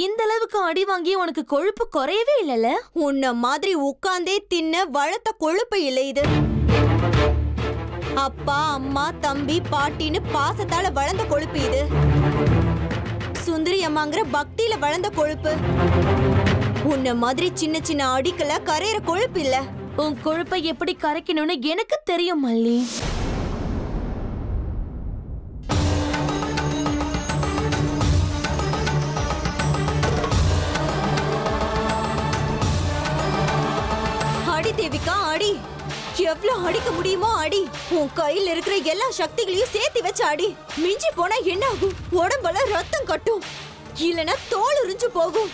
இந்த அளவுக்கு அடி வாங்கி உனக்கு கொழுப்பு குறையவே இல்லல. உன்ன மாதிரி உட்கார்ந்தே தின்ன வளர்த்த கொழுப்பு இல்ல இது. அப்பா அம்மா தம்பி பாட்டின்னு பாசத்தால வளர்ந்த கொழுப்பு இது. சுந்தரி அம்மாங்கிற பக்தியில வளர்ந்த கொழுப்பு. உன்ன மாதிரி சின்ன சின்ன அடிக்கல கரையிற கொழுப்பு இல்ல. உன் கொழுப்பை எப்படி கரைக்கணும்னு எனக்கு தெரியும் மல்லி. அடி தேவிகா அடி. எவ்வளவு அடிக்க முடியுமோ அடி. உன் கையில இருக்கிற எல்லா சக்திகளையும் சேர்த்து வச்சு அடி. மிஞ்சி போனா என்ன ஆகும்? உடம்புல ரத்தம் கட்டும், இல்லனா தோல் உறிஞ்சு போகும்.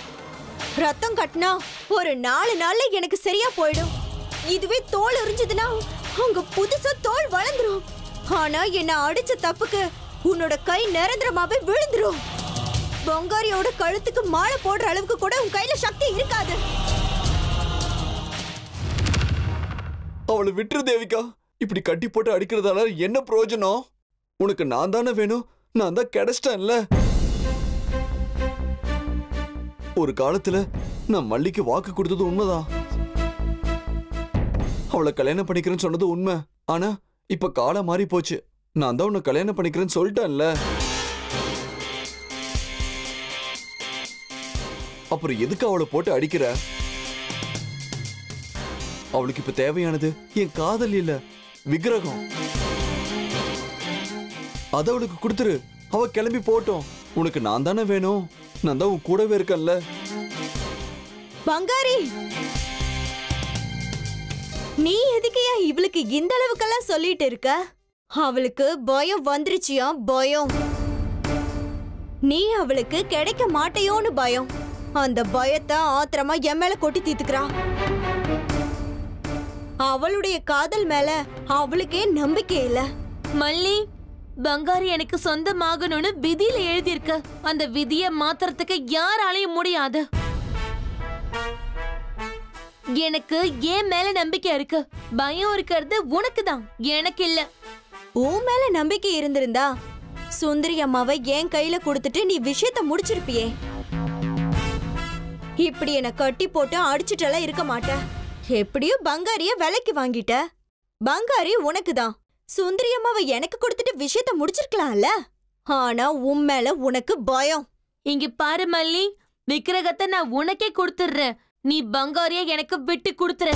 ரத்தம் கட்டினா ஒரு 4 நாள்ல எனக்கு சரியா போயிடும். இதுவே தோல் உறிஞ்சதுன்னா அங்க புதுசா தோல் வளர்ந்துரும். ஆனா என்ன அடிச்ச தப்புக்கு உன்னோட கை நிரந்தரமாவே விழுந்துரும். பொங்காரியோட கழுத்துக்கு மாலை போடுற அளவுக்கு கூட உன் கையில சக்தி இருக்காது. அவளை விட்டுரு தேவிகா. இப்படி கட்டி போட்டு அடிக்கிறதால என்ன பிரயோஜனம்? உனக்கு நான் தானே வேணும், நான் தான் கிடைச்சிட்டேன்ல. ஒரு காலத்துல நான் மல்லிக்கு வாக்கு கொடுத்தது உண்மைதான். அவளை கல்யாணம் பண்ணிக்கிறேன்னு சொன்னது உண்மை. ஆனா இப்ப காலம் மாறி போச்சு. நான் தான் உன்னை கல்யாணம் பண்ணிக்கிறேன்னு சொல்லிட்டேன்ல. அப்புறம் எதுக்கு அவளை போட்டு அடிக்கிற? அவளுக்கு இப்ப தேவையானது என் காதல் இல்ல, விக்கிரகம். அத அவளுக்கு கொடுத்துரு. அவ கிளம்பி போட்டோம். உனக்கு நான் தானே வேணும், நான் தான் உன் கூடவே இருக்கேன்ல. பங்காரி, நீ எதுக்கையா இவளுக்கு இந்த அளவுக்கெல்லாம் சொல்லிட்டு இருக்க? அவளுக்கு பயம் வந்துருச்சியா? பயம். நீ அவளுக்கு கிடைக்க மாட்டையோன்னு பயம். அந்த பயத்தை ஆத்திரமா என் மேல கொட்டி தீத்துக்கிறா. அவளுடைய காதல் மேல அவளுக்கே நம்பிக்கை இல்ல. மல்லி, பங்காரி எனக்கு சொந்தமாகணும்னு விதியில எழுதியிருக்க. அந்த விதியை மாத்துறதுக்கு யாராலையும் முடியாது. எனக்கு ஏன் மேல நம்பிக்கை இருக்கு. பயம் இருக்கிறது உனக்கு தான், எனக்கு இல்ல. உன் மேல நம்பிக்கை இருந்திருந்தா சுந்தரி அம்மாவை என் கையில கொடுத்துட்டு நீ விஷயத்த முடிச்சிருப்பியே. இப்படி என்ன கட்டி போட்டு அடிச்சுட்டெல்லாம் இருக்க மாட்ட. எப்படியோ பங்காரிய விலைக்கு வாங்கிட்ட. பங்காரி உனக்கு தான். சுந்தரி அம்மாவை எனக்கு கொடுத்துட்டு விஷயத்த முடிச்சிருக்கலாம்ல. ஆனா உன் மேல உனக்கு பயம். இங்க பாரு மல்லி, விக்கிரகத்தை நான் உனக்கே கொடுத்துடுறேன். நீ பங்காரிய எனக்கு விட்டு கொடுத்துற.